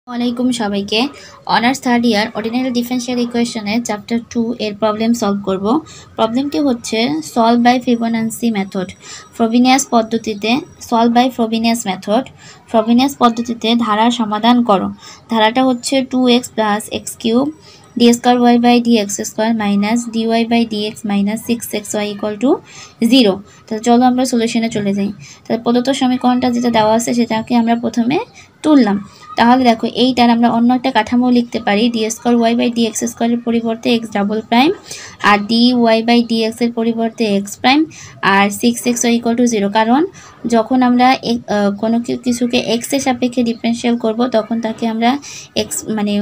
আসসালামাইকুম সবাইকে honours third year ordinary differential ইকুয়েশনের চ্যাপ্টার 2 এর প্রবলেম সলভ করব। প্রবলেমটি হচ্ছে solve by Fibonacci method. Frobenius পদ্ধতিতে ধারার সমাধান করো। ধারাটা হচ্ছে 2x plus x cube d square y by d x square minus d y by d x minus 6xy equal to 0। তাহলে চলো আমরা সলিউশনে চলে যাই। তাহলে প্রদত্ত সমীকরণটা যেটা দেওয়া আছে সেটাকে আমরা প্রথমে তুললাম। তাহলে দেখো এইটার আমরা অন্য একটা কাঠামো লিখতে পারি, d square y by d x স্কোয়ারের পরিবর্তে এক্স ডাবল প্রাইম, আর ডি ওয়াই বাই ডি এক্সের পরিবর্তে এক্স প্রাইম, আর 6xy ইকুয়াল টু 0। কারণ যখন আমরা কোনো কিছুকে এক্সের সাপেক্ষে ডিফারেনশিয়াল করব তখন তাকে আমরা এক্স মানে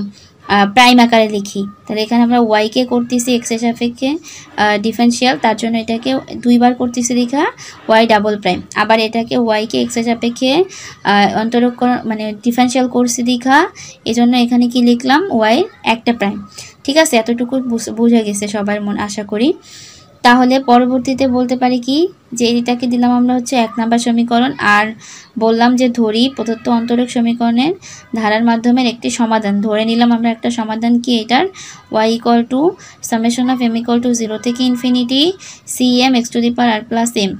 প্রাইম আকারে লিখি। তাহলে এখানে আমরা ওয়াইকে করতেছি এক্সের সাপেক্ষে ডিফারেনশিয়াল, তার জন্য এটাকে দুইবার করতেছি লেখা ওয়াই ডাবল প্রাইম। আবার এটাকে ওয়াইকে এক্সের সাপেক্ষে অন্তরক্ষণ মানে ডিফারেনশিয়াল করছি লেখা, এজন্য এখানে কি লিখলাম ওয়াই একটা প্রাইম। ঠিক আছে, এতটুকু বোঝা গেছে সবার মন আশা করি। তাহলে পরবর্তীতে বলতে পারি কি যে এটাকে দিলাম আমরা হচ্ছে 1 নাম্বার সমীকরণ, আর বললাম যে ধরি প্রদত্ত অন্তরক সমীকরণের ধারার মাধ্যমে একটি সমাধান ধরে নিলাম আমরা। একটা সমাধান কি এটার y equal to summation of m equal to 0 থেকে infinity cm x to the power r plus m।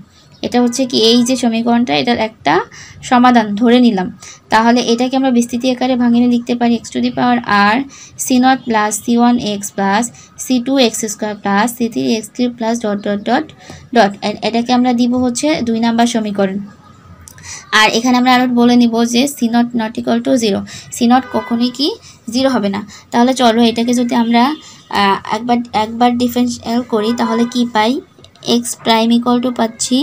এটা হচ্ছে কি এই যে সমীকরণটা এটার একটা সমাধান ধরে নিলাম। তাহলে এটাকে আমরা বিস্তৃতি আকারে ভাঙিয়ে লিখতে পারি x to the power r c0 plus c1x plus c2x square plus c3x cube plus dot dot dot dot. এটাকে আমরা দিব হচ্ছে 2 নাম্বার সমীকরণ। আর এখানে আমরা আরও বলে নিব যে c0 not equal to 0, c0 কখনোই কি 0 হবে না। তাহলে চলো এটাকে যদি আমরা একবার ডিফারেনশিয়াল করি তাহলে কি পাই, x প্রাইম ইকুয়াল টু পাচ্ছি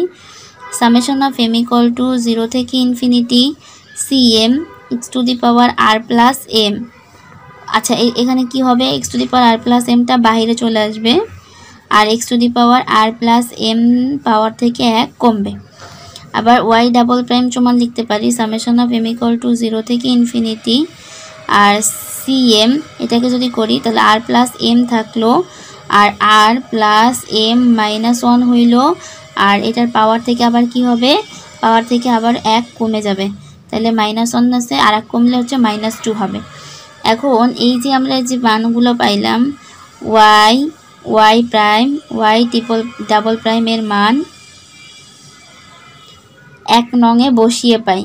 summation of m equal to 0 থেকে infinity cm x to the power r plus m। আচ্ছা এখানে কি হবে, x to the power r plus mটা বাইরে চলে আসবে, আর x to the power r plus m power থেকে 1 কমবে। আবার y ডাবল প্রাইম সমান লিখতে পারি summation of m equal to 0 থেকে ইনফিনিটি আর cm, এটাকে যদি করি তাহলে r প্লাস m থাকলো, আর r প্লাস m মাইনাস 1 হইল, আর এটার পাওয়ার থেকে আবার কি হবে, পাওয়ার থেকে আবার 1 কমে যাবে। তাহলে -1 আছে আর 1 কমলে হচ্ছে -2 হবে। এখন এই যে আমরা যে মানগুলো পাইলাম y প্রাইম y ডাবল প্রাইমের মান 1 নংয়ে বসিয়ে পাই।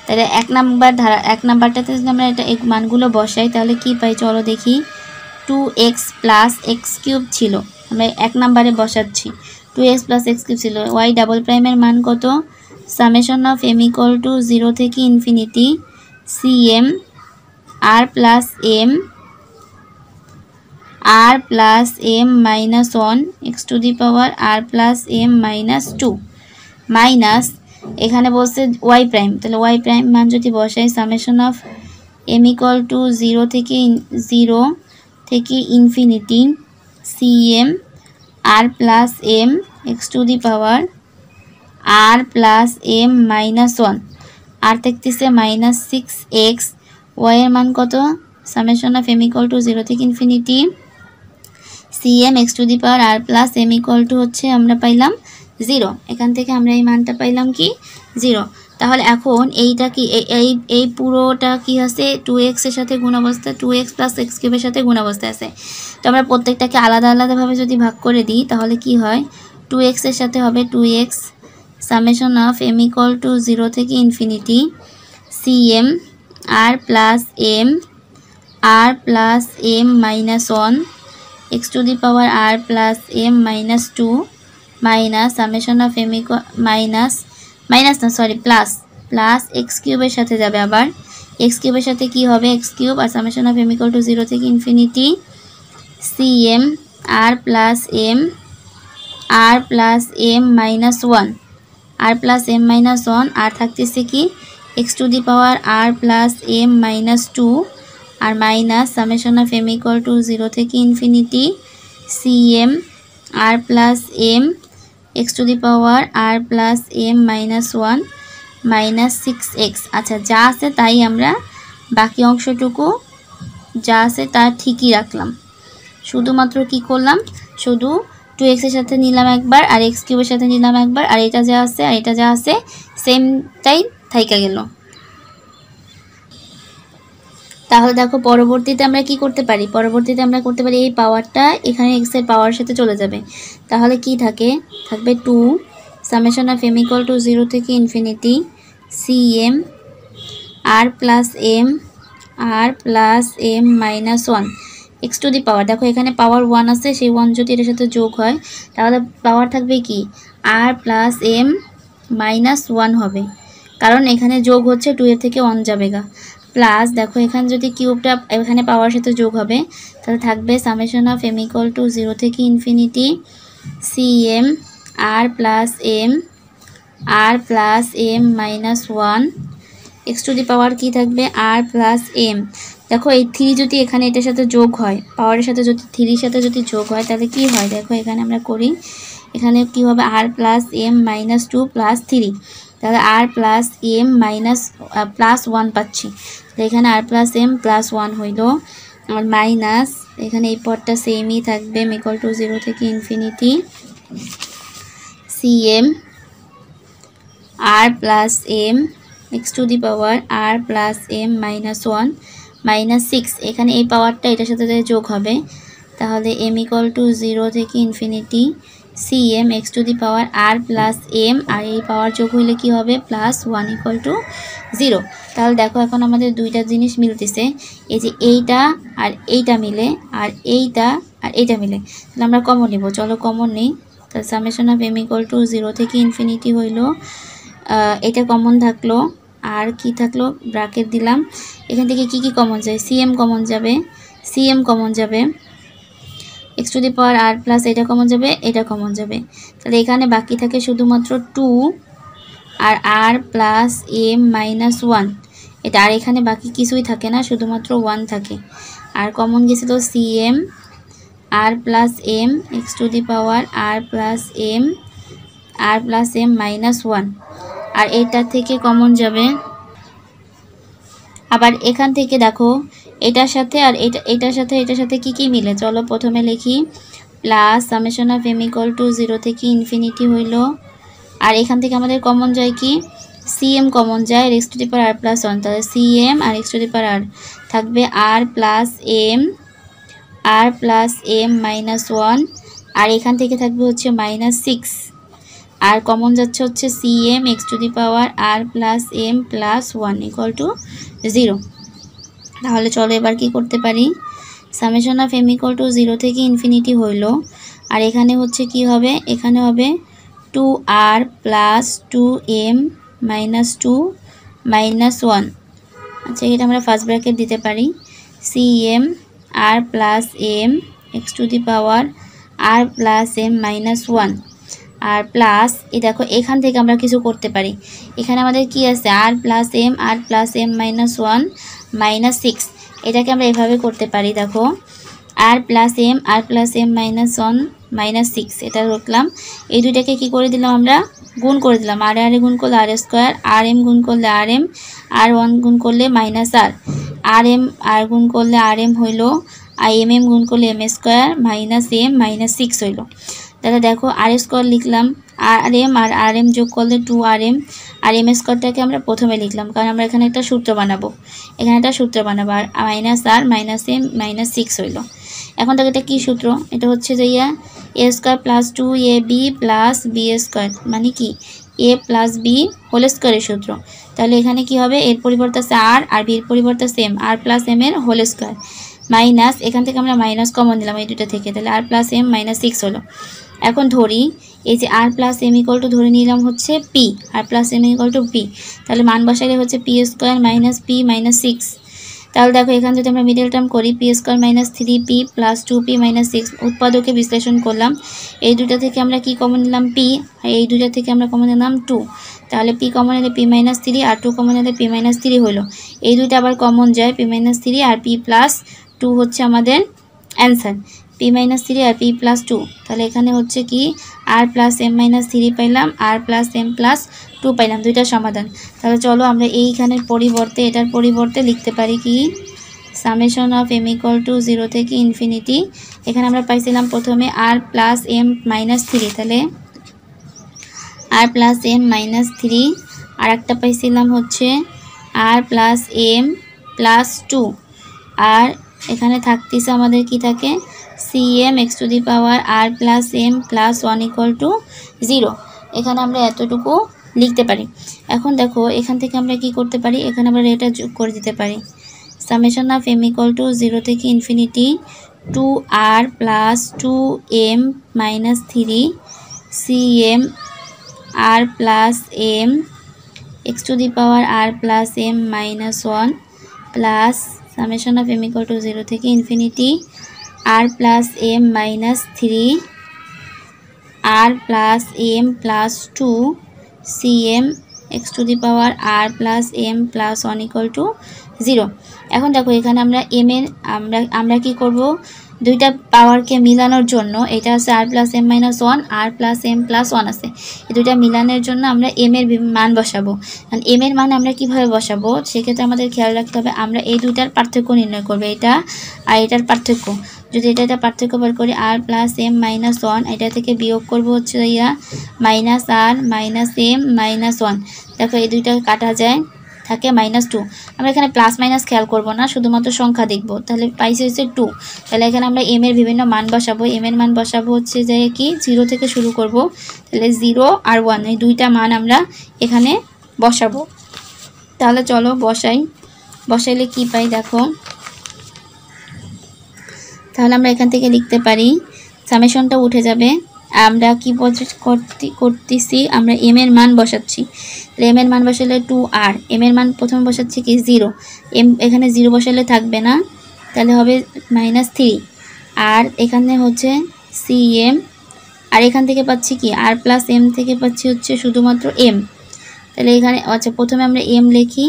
তাহলে 1 নাম্বারটাতে যদি আমরা এটা এই মানগুলো বসাই তাহলে কি পাই চলো দেখি। 2x প্লাস এক্স কিউব ছিল, আমরা 1 নাম্বারে বসাচ্ছি 2x প্লাস এক্স কিউব ছিল। y ডাবল প্রাইমের মান কত, summation of m equal to 0 থেকে infinity cm r plus m minus 1 x to the power r plus m minus 2 minus এখানে বলছে y প্রাইম, তাহলে y প্রাইম মান যদি বসাই summation of m equal to 0 থেকে infinity cm r plus m x to the power r plus m minus 1, আর থাকতেছে minus 6x। y এর মান কত, summation of m equal to 0 থেকে infinity cm x to the power r plus m equal two হচ্ছে আমরা পাইলাম 0। এখান থেকে আমরা এই মানটা পাইলাম কি 0। তাহলে এখন এইটা কি এই পুরোটা কি আছে 2x এর সাথে গুণ অবস্থায় 2x প্লাস এক্স কিউবের সাথে গুণ অবস্থায় আছে। তো আমরা প্রত্যেকটাকে আলাদা আলাদাভাবে যদি ভাগ করে দিই তাহলে কি হয়, 2x এর সাথে হবে 2x summation of m equal to 0 থেকে infinity cm r plus m minus 1 x to the power r plus m minus 2 minus summation of m plus x কিউবের সাথে যাবে, আবার এক্স কিউবের সাথে কি হবে এক্স কিউব, আর summation of m equal to 0 থেকে infinity cm r plus m minus 1 আর থাকতেছে কি x to the power r plus m minus 2 আর minus summation of m equal to 0 থেকে infinity cm r plus m x to the power r plus m minus 1 minus 6x। আচ্ছা যা আছে তাই আমরা বাকি অংশটুকু যা আছে তা ঠিকই রাখলাম, শুধুমাত্র কি করলাম, শুধু 2x এর সাথে নিলাম একবার আর x কিউবের সাথে নিলাম একবার, আর এটা যা আছে আর এটা যা আছে সেমটাই থাইকা গেল। তাহলে দেখো পরবর্তীতে আমরা কি করতে পারি, পরবর্তীতে আমরা করতে পারি এই পাওয়ারটা এখানে এক্স এর পাওয়ার সাথে চলে যাবে। তাহলে কি থাকবে 2 summation of m equal to 0 থেকে infinity cm r plus m minus 1 x to the power. দেখো এখানে পাওয়ার 1 আছে, সেই 1 যদি এর সাথে যোগ হয় তাহলে পাওয়ার থাকবে কি r প্লাস m মাইনাস 1 হবে, কারণ এখানে যোগ হচ্ছে 2 এর থেকে 1 যাবে গা। প্লাস দেখো এখানে যদি কিউবটা এখানে পাওয়ার সাথে যোগ হবে তাহলে থাকবে summation of m equal to 0 থেকে infinity cm r plus m minus 1 x to the power কি থাকবে r প্লাস m। দেখো এই 3 যদি এখানে এটার সাথে যোগ হয়, পাওয়ারের সাথে যদি 3 সাথে যদি যোগ হয় তাহলে কি হয়, দেখো এখানে আমরা করি, এখানে কি হবে r plus m minus 2 plus 3, তাহলে r plus m minus plus 1 পাচ্ছি। তাহলে এখানে r প্লাস m প্লাস 1 হইল, আর মাইনাস এখানে এই পদটা সেমই থাকবে ইকুয়াল টু 0 থেকে infinity cm r plus m x to the power r plus m minus 1 minus 6, এখানে এই পাওয়ারটা এটার সাথে যোগ হবে, তাহলে m ইকুয়াল টু 0 থেকে infinity cm x to the power r plus m, আর এই পাওয়ার যোগ হইলে কি হবে প্লাস 1 ইকুয়াল টু 0। তাহলে দেখো এখন আমাদের দুইটা জিনিস মিলতেছে, এই যে এইটা আর এইটা মিলে আর এইটা আর এইটা মিলে, তাহলে আমরা কমন নিব, চলো কমন নেই। তাহলে summation of m equal to 0 থেকে ইনফিনিটি হইল, এটা কমন থাকলো, আর কি থাকলো ব্র্যাকেট দিলাম, এখান থেকে কি কমন যায়, cm কমন যাবে, x to the power r plus এটা কমন যাবে, এটা কমন যাবে, তাহলে এখানে বাকি থাকে শুধুমাত্র 2 আর r প্লাস m মাইনাস 1, এটা, আর এখানে বাকি কিছুই থাকে না, শুধুমাত্র 1 থাকে, আর কমন গেছিল cm r plus m x to the power r plus m minus 1, আর এটা থেকে কমন যাবে। আবার এখান থেকে দেখো এটার সাথে আর এটার সাথে কি মিলে, চলো প্রথমে লিখি, plus summation of m equal to 0 থেকে ইনফিনিটি হইল, আর এখান থেকে আমাদের কমন যায় কি cm কমন যায়, x to the power r plus 1, তাহলে cm আর x to the power r থাকবে r প্লাস m মাইনাস 1, আর এখান থেকে থাকবে হচ্ছে মাইনাস 6, আর কমন যাচ্ছে হচ্ছে cm x to the power r plus m plus 1 equal to 0। তাহলে চলো এবার কি করতে পারি, summation of m equal to 0 থেকে ইনফিনিটি হইল, আর এখানে হচ্ছে কি হবে, এখানে হবে 2r plus 2m minus 2 minus 1, আচ্ছা এটা আমরা ফার্স্ট ব্র্যাকেট দিতে পারি, cm r plus m x to the power r plus m minus 1, আর প্লাস এই দেখো এখান থেকে আমরা কিছু করতে পারি, এখানে আমাদের কি আছে r plus m minus 1 minus 6, এটাকে আমরা এভাবে করতে পারি, দেখো r plus m minus 1 minus 6, এটা রাখলাম, এই দুইটাকে কি করে দিলাম আমরা গুণ করে দিলাম, r গুণ করলে r স্কোয়ার, rm গুণ করলে rm, r1 গুণ করলে মাইনাস r গুণ করলে rm হইল, আর mm গুণ করলে m square minus m minus 6 হইল। তাহলে দেখো r স্কোয়ার লিখলাম, rm আর rm যোগ করলে 2rm, আর m স্কোয়ারটাকে আমরা প্রথমে লিখলাম কারণ আমরা এখানে একটা সূত্র বানাবো, আর minus r minus m minus 6 হইল। এখন দেখো এটা কি সূত্র, এটা হচ্ছে যে a square plus 2ab plus b square, মানে কি a প্লাস b হোল স্কোয়ারের সূত্র। তাহলে এখানে কি হবে, এর পরিবর্তে আছে r আর b এর পরিবর্তে আছে m, r প্লাস m এর হোল স্কোয়ার মাইনাস, এখান থেকে আমরা মাইনাস কমন দিলাম এই দুটো থেকে, তাহলে r প্লাস m মাইনাস 6 হলো। এখন ধরি এই যে r plus m equal two ধরে নিলাম হচ্ছে p, r plus m equal two p, তাহলে মান বসাইলে হচ্ছে p square minus p minus 6। তাহলে দেখো এখানে যদি আমরা মিডল টার্ম করি p square minus 3p plus 2p minus 6, উৎপাদকে বিশ্লেষণ করলাম, এই দুটো থেকে আমরা কি কমন নিলাম p, আর এই দুটো থেকে আমরা কমন নিলাম 2, তাহলে p কমন এলে p মাইনাস 3 আর 2 কমন এলে p মাইনাস 3 হলো, এই দুইটা আবার কমন যায়, p মাইনাস 3 আর p প্লাস 2 হচ্ছে আমাদের অ্যান্সার, p মাইনাস 3 আর p প্লাস 2, তাহলে এখানে হচ্ছে কি r প্লাস m মাইনাস 3 পাইলাম, r প্লাস m প্লাস 2 পাইলাম, দুইটা সমাধান। তাহলে চলো আমরা এইখানের পরিবর্তে এটার পরিবর্তে লিখতে পারি কি summation of m equal to 0 থেকে ইনফিনিটি, এখানে আমরা পাইছিলাম প্রথমে r প্লাস m মাইনাস 3, তাহলে r প্লাস m মাইনাস 3 আর একটা পাইছিলাম হচ্ছে r প্লাস m প্লাস 2 আর এখানে থাকতেছে আমাদের কি থাকে cm x to the power r plus m plus 1 equal to 0। এখানে আমরা এতটুকু লিখতে পারি। এখন দেখো এখান থেকে আমরা কি করতে পারি, এখানে আমরা এটা যোগ করে দিতে পারি। Summation of m equal to 0 থেকে infinity 2r plus 2m minus 3 cm r plus m x to the power r plus m minus 1 plus summation of m equal to 0 থেকে infinity r plus m minus 3 r plus m plus 2 cm x to the power r plus m plus 1 equal to 0। এখন দেখো এখানে আমরা m এর আমরা কি করব, দুইটা পাওয়ারকে মিলানোর জন্য এটা আছে r plus m minus 1 r plus m plus 1 আছে, এই দুইটা মিলানোর জন্য আমরা m এর মান বসাবো। কারণ m এর মান আমরা কিভাবে বসাবো সেক্ষেত্রে আমাদের খেয়াল রাখতে হবে আমরা এই দুইটার পার্থক্য নির্ণয় করব, এটা আর এটার পার্থক্য। যদি এটা পার্থক্য বের করি r প্লাস m মাইনাস 1 এটা থেকে বিয়োগ করব হচ্ছে minus r minus m minus 1, দেখো এই দুইটা কাটা যায় থাকে -2। আমরা এখানে প্লাস মাইনাস খেয়াল করব না, শুধুমাত্র সংখ্যা দেখব। তাহলে পাইছে হচ্ছে 2। তাহলে এখানে আমরা m এর বিভিন্ন মান বসাবো। m এর মান বসাবো হচ্ছে যে কি 0 থেকে শুরু করব, তাহলে 0 আর 1 এই দুইটা মান আমরা এখানে বসাবো। তাহলে চলো বসাইলে কি পাই দেখো। তাহলে আমরা এখান থেকে লিখতে পারি সামেশনটা উঠে যাবে, আমরা কি করতেছি আমরা m এর মান বসাচ্ছি। তাহলে m এর মান বসালে 2r, m এর মান প্রথমে বসাচ্ছি কি 0, m এখানে 0 বসালে থাকবে না, তাহলে হবে -3 আর এখানে হচ্ছে cm আর এখান থেকে পাচ্ছি কি r প্লাস m থেকে পাচ্ছি হচ্ছে শুধুমাত্র m। তাহলে এখানে আচ্ছা প্রথমে আমরা m লিখি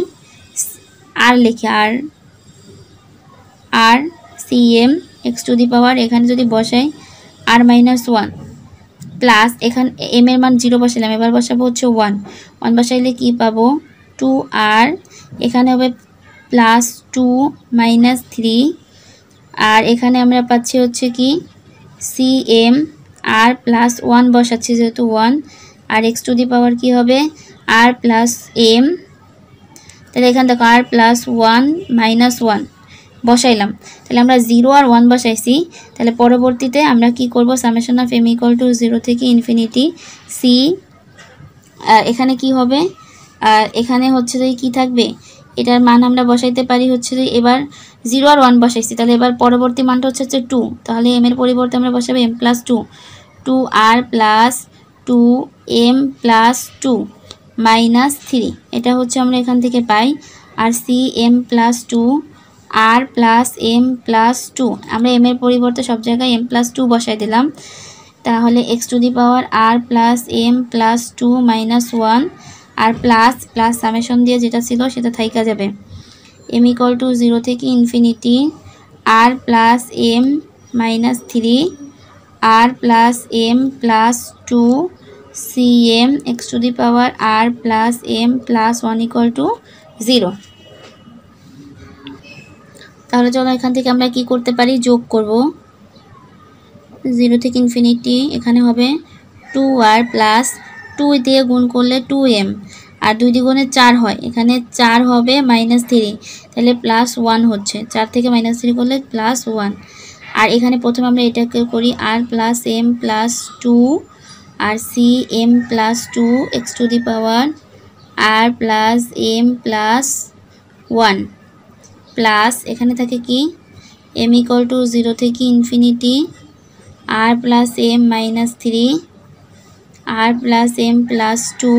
r লিখি r cm x to the power এখানে যদি বসাই r মাইনাস 1 প্লাস এখানে m এর মান 0 বসালাম, এবার বসাবো হচ্ছে 1 বসাইলে কি পাবো 2r, এখানে হবে প্লাস 2 মাইনাস 3 আর এখানে আমরা পাচ্ছি হচ্ছে কি cm r প্লাস 1 বসাচ্ছি যেহেতু 1 আর x টু দি পাওয়ার কি হবে r প্লাস m। তাহলে এখানে দেখো r প্লাস 1 মাইনাস 1 বসাইলাম, তাহলে আমরা 0 আর 1 বসাইছি। তাহলে পরবর্তীতে আমরা কি করব summation of m equal to 0 থেকে ইনফিনিটি c, এখানে কি হবে এখানে হচ্ছে যে কি থাকবে এটার মান আমরা বসাইতে পারি হচ্ছে যে এবার 0 আর 1 বসাইছি, তাহলে এবার পরবর্তী মানটা হচ্ছে 2, তাহলে m এর পরিবর্তে আমরা বসাবো m plus 2r plus 2m plus 2 minus 3, এটা হচ্ছে আমরা এখান থেকে পাই। আর cm plus 2 r plus m plus 2, আমরা m এর পরিবর্তে সব জায়গায় m প্লাস 2 বসাই দিলাম, তাহলে x to the power r plus m plus 2 minus 1 আর প্লাস সামেশন দিয়ে যেটা ছিল সেটা থাইকা যাবে। m ইকুয়াল টু 0 থেকে infinity r plus m minus 3 r plus m plus 2 cm x to the power r plus m plus 1 equal to 0। তাহলে চলো এখান থেকে আমরা কি করতে পারি যোগ করব, 0 থেকে ইনফিনিটি এখানে হবে 2r প্লাস 2 দিয়ে গুণ করলে 2m আর 2 দ্বিগুণে 4 হয়, এখানে 4 হবে -3, তাহলে প্লাস 1 হচ্ছে, 4 থেকে -3 করলে প্লাস 1। আর এখানে প্রথমে আমরা এটাকে করি r প্লাস m প্লাস 2 আর cm plus 2 x to the power r plus m plus 1 plus এখানে থাকে কি m ইকুয়াল টু 0 থেকে infinity r plus m minus 3 r plus m plus 2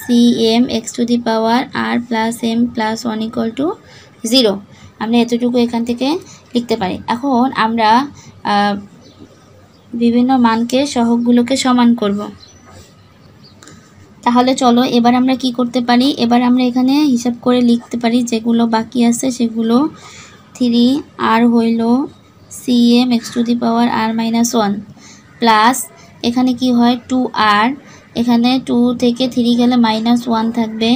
cm x to the power r plus m plus 1 equal to 0। আমরা এতটুকু এখান থেকে লিখতে পারি। এখন আমরা বিভিন্ন মানকে সহগগুলোকে সমান করব। তাহলে চলো এবার আমরা কি করতে পারি, এবার আমরা এখানে হিসাব করে লিখতে পারি যেগুলো বাকি আছে সেগুলো 3r হইল cm x to the power r minus 1 plus এখানে কি হয় 2r, এখানে 2 থেকে 3 গেলে -1 থাকবে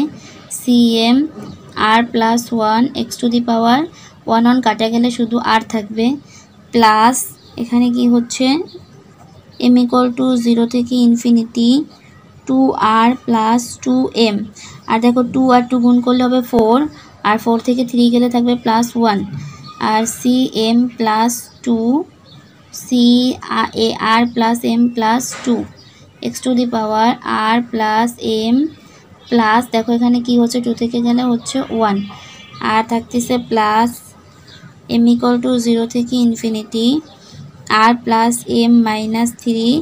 cm r plus 1 x to the power 1 কাটা গেলে শুধু r থাকবে প্লাস এখানে কি হচ্ছে m ইকুয়াল টু 0 থেকে ইনফিনিটি 2r প্লাস 2m আর দেখো 2 আর 2 গুণ করলে হবে 4, আর 4 থেকে 3 গেলে থাকবে +1, আর cm plus 2 r plus m plus 2 x⁴ r plus m plus, দেখো এখানে কি হচ্ছে 2 থেকে গেলে হচ্ছে 1, আর থাকতেছে প্লাস m = 0 থেকে infinity r plus m minus 3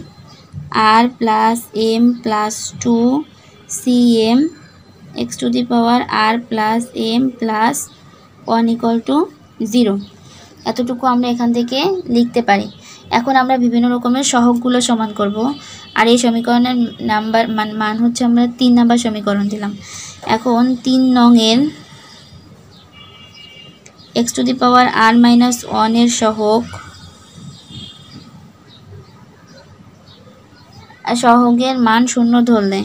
r plus m plus 2 cm x⁴ r plus m plus 1 = 0। এতটুকু আমরা এখান থেকে লিখতে পারি। এখন আমরা বিভিন্ন রকমের সহগগুলো সমান করব, আর এই সমীকরণের নাম্বার মান হচ্ছে আমরা 3 নাম্বার সমীকরণ দিলাম। এখন 3 নং এর x⁴ এর সহগের মান 0 ধরলে,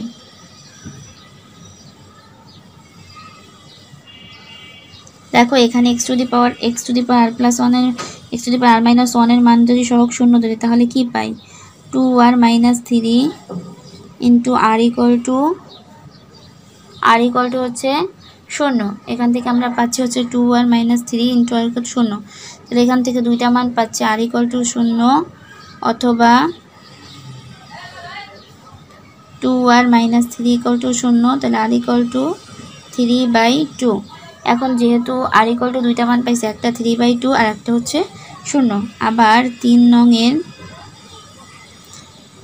দেখো এখানে x⁴ r প্লাস 1 এর x⁴ এর মান যদি সহগ 0 ধরি তাহলে কি পাই? 2r minus 3 into r equal to হচ্ছে 0। এখান থেকে আমরা পাচ্ছি হচ্ছে 2r minus 3 into r equal to 0। তাহলে এখান থেকে দুইটা মান পাচ্ছি, r ইকুয়াল টু 0 অথবা 2r মাইনাস 3 ইকুয়াল টু 0। তাহলে r ইকুয়াল টু 3/2। এখন যেহেতু r ইকুয়াল টু দুইটা মান পাইছে, একটা 3/2 আর একটা হচ্ছে 0। আবার 3 নং এর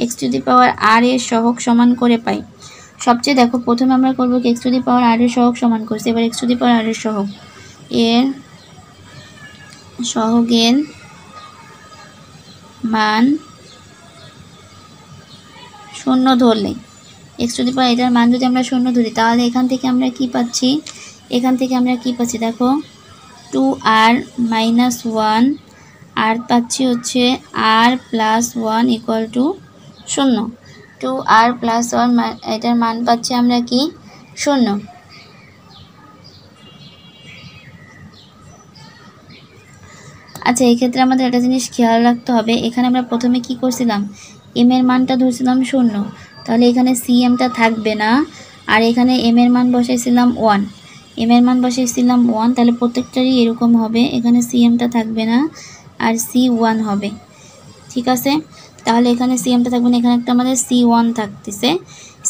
x⁴r এর সহগ সমান করে পাই। সবচেয়ে দেখো প্রথমে আমরা করবো কি x⁴r এর সহগ সমান করছি, এবার x⁴r এর সহগের মান 0 ধরলে, x⁴ এটার মান যদি আমরা 0 ধরি তাহলে এখান থেকে আমরা কি পাচ্ছি? দেখো 2r মাইনাস 1 আর পাচ্ছি হচ্ছে r plus 1 equal to 0। 2r plus 1 এটার মান পাচ্ছি আমরা কি? 0। আচ্ছা, এই ক্ষেত্রে আমাদের একটা জিনিস খেয়াল রাখতে হবে, এখানে আমরা প্রথমে কি করছিলাম? m এর মানটা ধরছিলাম 0, তাহলে এখানে cmটা থাকবে না, আর এখানে m এর মান বসাইছিলাম 1, তাহলে প্রত্যেকটারই এরকম হবে, এখানে cmটা থাকবে না আর c1 হবে। ঠিক আছে, তাহলে এখানে cmটা থাকবে না, এখানে একটা আমাদের c1 থাকতেছে।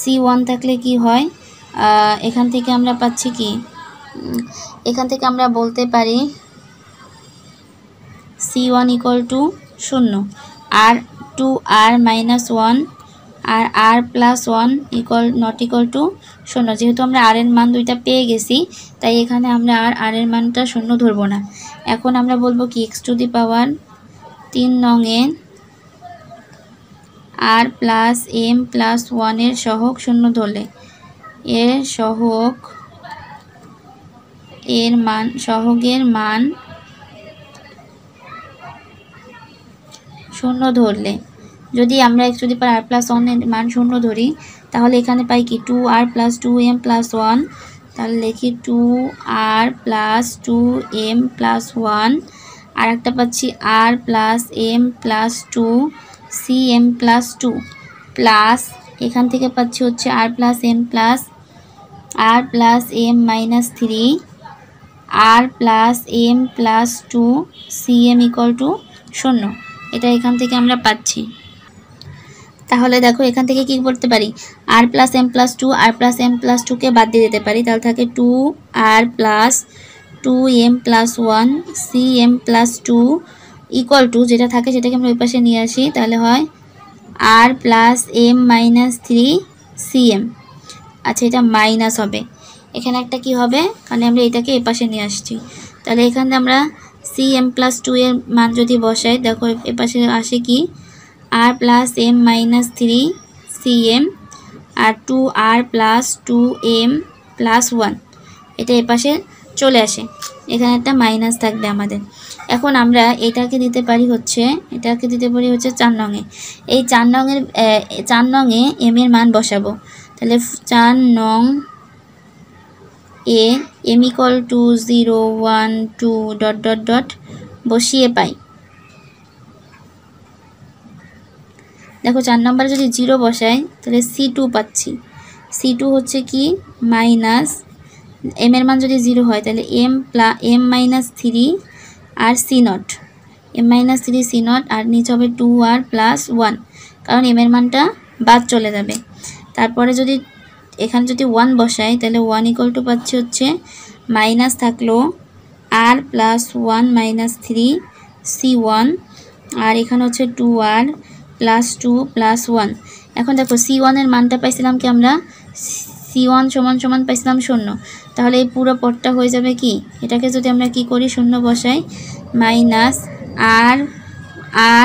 c1 থাকলে কি হয়? এখান থেকে আমরা পাচ্ছি কি? এখান থেকে আমরা বলতে পারি c1 ইকুয়াল টু 0, আর 2r মাইনাস 1 আর r plus 1 not equal to 0। যেহেতু আমরা r এর মান দুইটা পেয়ে গেছি, তাই এখানে আমরা r এর মানটা 0 ধরবো না। এখন আমরা বলবো কি x⁴ 3 নং এ r প্লাস m প্লাস 1 এর সহগ 0 ধরলে, সহগের মান 0 ধরলে, যদি আমরা x⁴ r প্লাস 1 এর মান 0 ধরি তাহলে এখানে পাই কি? 2r plus 2m plus 1। তাহলে লিখি 2r প্লাস 2m প্লাস 1, আর একটা পাচ্ছি r plus m plus 2 cm plus 2 plus, এখান থেকে পাচ্ছি হচ্ছে r plus m minus 3 r plus m plus 2 cm equal to 0। এটা এখান থেকে আমরা পাচ্ছি। তাহলে দেখো এখান থেকে কি করতে পারি? r plus m plus 2 r plus m plus 2 কে বাদ দিয়ে দিতে পারি, তাহলে থাকে 2r plus 2m plus 1 cm plus 2 equal to, যেটা থাকে সেটাকে আমরা ওই পাশে নিয়ে আসি, তাহলে হয় r plus m minus 3 cm। আচ্ছা, এটা মাইনাস হবে, এখানে একটা কি হবে? কারণ আমরা এটাকে এই পাশে নিয়ে আসছি, তাহলে এখানে আমরা cm প্লাস 2 এর মান যদি বসাই, দেখো এই পাশে আসে কি? r plus m minus 3 cm আর 2r প্লাস 2m প্লাস 1, এটা এই পাশে চলে আসে, এখানে একটা মাইনাস থাকবে আমাদের। এখন আমরা এটাকে দিতে পারি হচ্ছে 4 নংয়ে। এই 4 নংয়ে m এর মান বসাবো, তাহলে 4 নং এ m ইকুয়াল টু 0 1 2 ... বসিয়ে পাই। দেখো 4 নম্বরে যদি 0 বসাই তাহলে c2 পাচ্ছি, C2 হচ্ছে কি মাইনাস এম এর মান যদি 0 হয় তাহলে m মাইনাস 3 আর C0 m মাইনাস 3 C0 আর নিচে হবে 2r প্লাস 1 কারণ m এর মানটা বাদ চলে যাবে। তারপরে যদি এখানে যদি 1 বসাই তাহলে 1 ইকুয়াল টু পাচ্ছি হচ্ছে মাইনাস থাকলো r প্লাস 1 মাইনাস 3 C1 আর এখানে হচ্ছে 2r প্লাস 2 প্লাস 1। এখন দেখো C1 এর মানটা পাইছিলাম কি আমরা C1 সমান সমান পাইছিলাম 0, তাহলে এই পুরো পদটা হয়ে যাবে কি এটাকে যদি আমরা কি করি 0 বসাই মাইনাস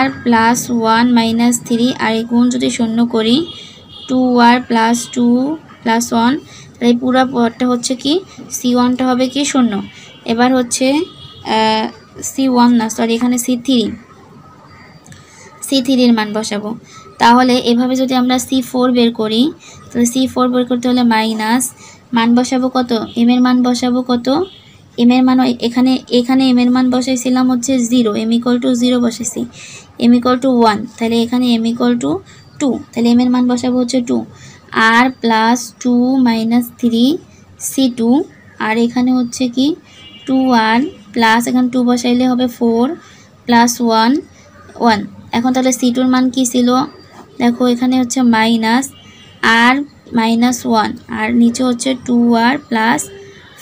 r প্লাস 1 মাইনাস 3 আর এই গুণ যদি 0 করি 2r প্লাস 2 প্লাস 1, তাহলে এই পুরো পদটা হচ্ছে কি C1টা হবে কি 0। এবার হচ্ছে C1 না সরি এখানে C3 এর মান বসাবো। তাহলে এভাবে যদি আমরা C4 বের করি তাহলে C4 বের করতে হলে মাইনাস মান বসাবো কত m এর মান বসাবো কত m এর মান এখানে m এর মান বসাইছিলাম হচ্ছে 0 m ইকুয়াল টু 0 বসাইছি m ইকুয়াল টু 1 তাহলে এখানে m ইকুয়াল টু 2 তাহলে m এর মান বসাবো হচ্ছে 2 r প্লাস 2 মাইনাস 3 C2 আর এখানে হচ্ছে কি 2r প্লাস এখানে 2 বসাইলে হবে 4 প্লাস 1 এখন তাহলে C2 এর মান কি ছিল দেখো এখানে হচ্ছে মাইনাস r মাইনাস 1 আর নিচে হচ্ছে 2r প্লাস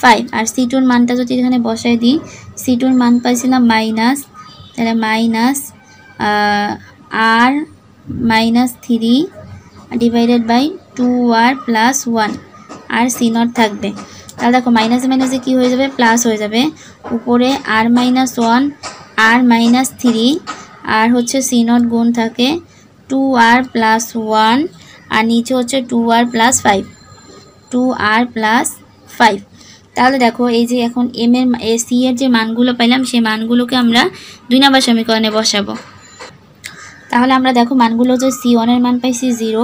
5 আর C2 এর মানটা যদি এখানে বসাই দিই C2 এর মান পাইছিলাম মাইনাস তাহলে minus r minus 3 divided by 2r plus 1 আর C0 থাকবে। তাহলে দেখো মাইনাসে মাইনাসে কি হয়ে যাবে প্লাস হয়ে যাবে উপরে r মাইনাস 1 r মাইনাস 3 আর হচ্ছে C0 গুণ থাকে 2r প্লাস 1 আর নিচে হচ্ছে 2r প্লাস 5 তাহলে দেখো এই যে এখন m এর c এর যে মানগুলো পাইলাম সেই মানগুলোকে আমরা 2 নম্বর সমীকরণে বসাবো। তাহলে আমরা দেখো মানগুলো যে C1 এর মান পাইছি 0,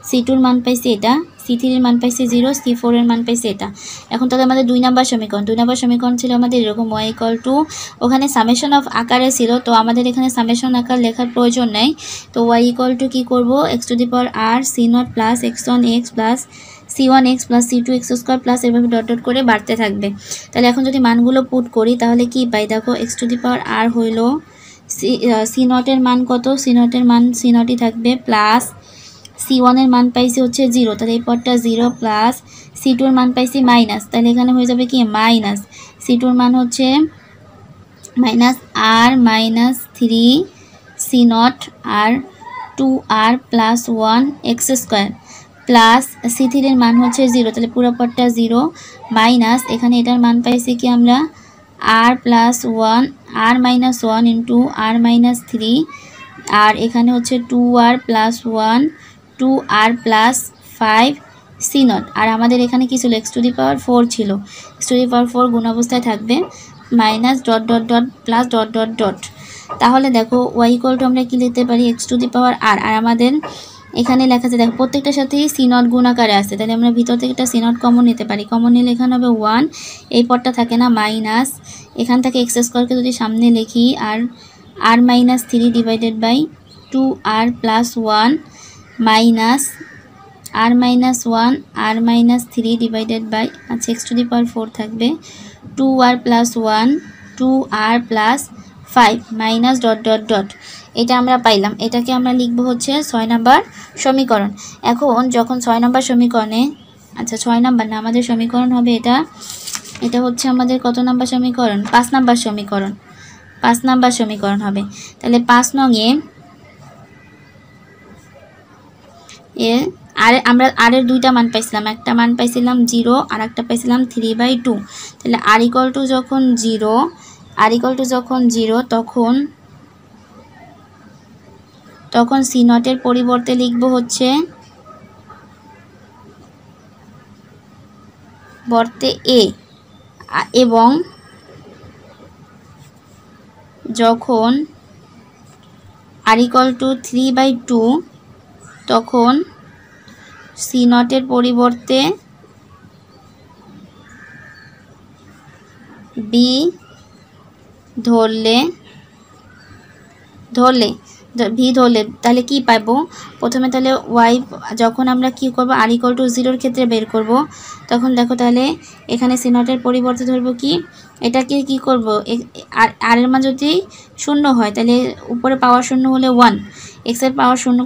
C2 এর মান পাইছি এটা, C3 এর মান পাইছি 0, C4 এর মান পাইছি এটা। এখন তাহলে আমাদের 2 নম্বর সমীকরণ ছিল আমাদের এরকম y ইকুয়াল টু ওখানে সামেশন অফ আকারে ছিল, তো আমাদের এখানে সামেশন আকার লেখার প্রয়োজন নাই। তো y ইকুয়াল টু কি করব x to the power r c0 plus x1x plus c1x plus c2x square plus এভাবে ডট ডট করে বাড়তে থাকবে। তাহলে এখন যদি মানগুলো পুট করি তাহলে কি পাই দেখো x to the power r হইলো C0 এর মান কত C0 এর মান C0 থাকবে প্লাস C1 এর মান পাইছি হচ্ছে 0, তাহলে এই পদটা 0 প্লাস C2 এর মান পাইছি মাইনাস, তাহলে এখানে হয়ে যাবে কি মাইনাস C2 এর মান হচ্ছে মাইনাস r মাইনাস 3 C0 আর 2r plus 1 x square plus C3 এর মান হচ্ছে 0, তাহলে পুরো পদটা 0 মাইনাস এখানে এটার মান পাইছি কি আমরা r plus 1 r minus 1 into r minus 3 আর এখানে হচ্ছে 2r plus 1 2r plus 5 C0 আর আমাদের এখানে কি ছিল x টু দি পাওয়ার 4 ছিল, x টু দি পাওয়ার 4 গুণ অবস্থায় থাকবে minus dot dot dot plus dot dot dot. তাহলে দেখো y ইকুয়াল টু আমরা কি লিখতে পারি x to the power r আর আমাদের এখানে লেখা আছে দেখো প্রত্যেকটার সাথেই C0 গুণ আকারে আছে, তাহলে আমরা ভিতর থেকে একটা C0 কমন নিতে পারি, কমন নিলে এখানে হবে 1 এই পদটা থাকে না মাইনাস এখান থেকে x স্কয়ারকে যদি সামনে লিখি আর r minus 3 divided by 2r plus 1 minus r minus 1 r minus 3 divided by আচ্ছা x টু দি পাওয়ার 4 থাকবে 2r plus 1 2r plus 5 minus dot dot dot. এটা আমরা পাইলাম, এটাকে আমরা লিখবো হচ্ছে 6 নম্বর সমীকরণ। এখন যখন 6 নম্বর সমীকরণে আচ্ছা 6 নম্বর না আমাদের সমীকরণ হবে এটা হচ্ছে আমাদের কত নম্বর সমীকরণ 5 নম্বর সমীকরণ, 5 নম্বর সমীকরণ হবে। তাহলে 5 নং এ আমরা r এর দুইটা মান পাইছিলাম, একটা মান পাইছিলাম 0 আর একটা পাইছিলাম 3/2। তাহলে r ইকুয়াল টু যখন 0 তখন C0 এর পরিবর্তে লিখব হচ্ছে বর্তে a এবং যখন r ইকুয়াল টু 3/2 তখন C0 এর পরিবর্তে b ধরলে ভি ধরলে তাহলে কি পাবো? প্রথমে তাহলে ওয়াই যখন আমরা কি করব আর ইকুয়াল টু 0-র ক্ষেত্রে বের করব, তখন দেখো তাহলে এখানে সি নটের পরিবর্তে ধরবো কি, এটাকে কি করব, আর এর মান যদি 0 হয় তাহলে উপরে পাওয়ার 0 হলে 1, এক্সের পাওয়ার 0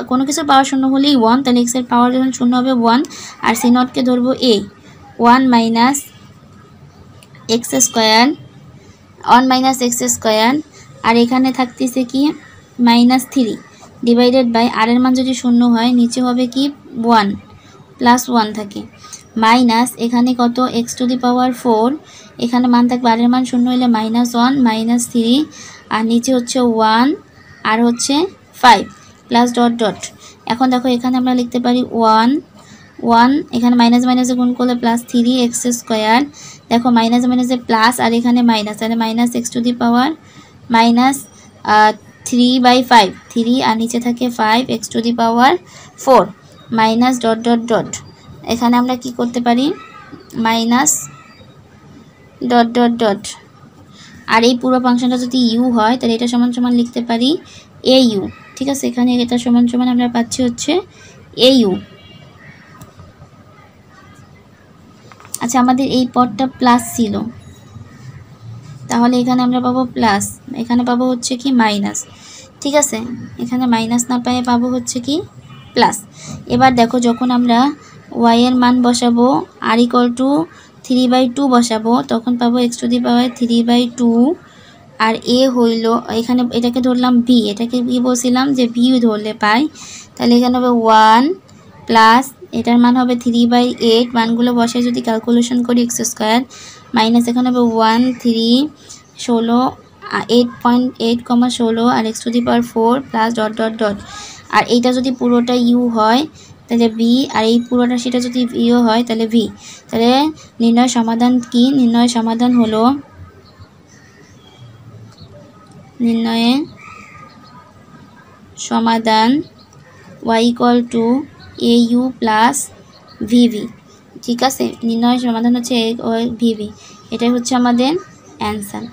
কোনো কিছুর পাওয়ার 0 হলেই 1, তাহলে এক্সের পাওয়ার যখন 0 হবে 1, আর সি নটকে ধরবো এ 1 minus x square, 1 minus x square, আর এখানে থাকতেছে কি -3 ডিভাইডেড বাই আর এর মান যদি 0 হয় নিচে হবে কি 1 +1 থাকে, মাইনাস এখানে কত x⁴, এখানে মান থাকবে আর এর মান 0 হলে -1 -3, আর নিচে হচ্ছে 1 আর হচ্ছে 5 প্লাস ডট ডট। এখন দেখো এখানে আমরা লিখতে পারি 1 1, এখানে মাইনাস মাইনাসে গুণ করলে +3x², দেখো মাইনাস মাইনাসে প্লাস আর এখানে মাইনাস, তাহলে -x⁴/3/5 3, আর নিচে থাকে 5x⁴ minus dot dot dot. এখানে আমরা কি করতে পারি মাইনাস ডট ডট ডট, আর এই পুরো ফাংশনটা যদি ইউ হয় তাহলে এটা সমান সমান লিখতে পারি এ ইউ। ঠিক আছে, এখানে এটা সমান সমান আমরা পাচ্ছি হচ্ছে এ ইউ। আচ্ছা, আমাদের এই পদটা প্লাস ছিল, তাহলে এখানে আমরা পাবো প্লাস, এখানে পাবো হচ্ছে কি মাইনাস। ঠিক আছে, এখানে মাইনাস না পেয়ে পাবো হচ্ছে কি প্লাস। এবার দেখো যখন আমরা ওয়াই এর মান বসাবো আর ইকুয়াল টু 3/2 বসাবো, তখন পাবো x⁴/3/2, আর এ হইল এখানে এটাকে ধরলাম ভি, এটাকে কি বলছিলাম যে ভি ধরলে পাই, তাহলে এখানে হবে 1 প্লাস এটার মান হবে 3/8, মানগুলো বসে যদি ক্যালকুলেশন করি x² মাইনাস এখানে হবে 1 3 16 8.8, 16 আর x⁴ plus dot dot dot. আর এইটা যদি পুরোটা ইউ হয় তাহলে ভি, আর এই পুরোটা সেটা যদি ভিও হয় তাহলে ভি। তাহলে নির্ণয় সমাধান কি? নির্ণয় সমাধান হলো নির্ণয়ে সমাধান y = AU প্লাস ভিভি। ঠিক আছে, নির্ণয় সমাধান হচ্ছে ভিভি, এটাই হচ্ছে আমাদের অ্যান্সার।